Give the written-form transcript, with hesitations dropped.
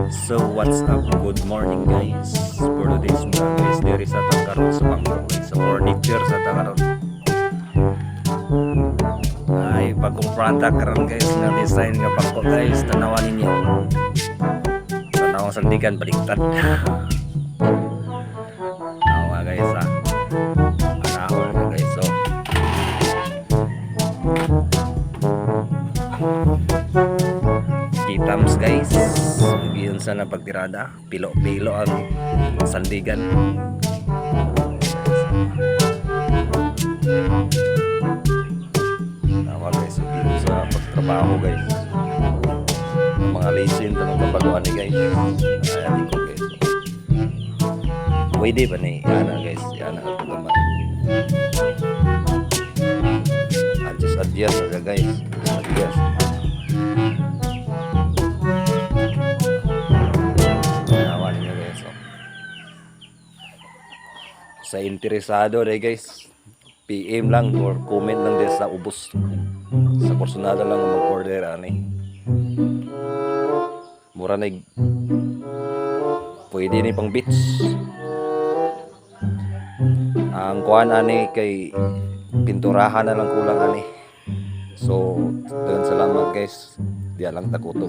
So what's up? Good morning guys. For today's vlog guys, there is atang karon sa bangko sa furniture sa karon. Ay pagkumpranta karon guys nga design nga bangko guys, tanawan ninyo. Tanawang sandigan baliktad. Awa guys ha. Anahon ka guys so. Kitams guys. Yun sana pagtirada, pilo-pilo ang sandigan. Tama guys, yun sa pagtrabaho guys. Mga lisin ito ng kapaluan ni guys. Ayan ko guys. Pwede ba ni Yana guys? Yana at naman. Adjust na guys. Adjust. Sa interesado dahil guys, PM lang or comment lang din sa ubos. Sa personal lang mag-order ani. Mura na pwede ni pang beach. Ang kuan ani kay pinturahan na lang kulang ani. So, dagan salamat guys. Diyan lang takutob.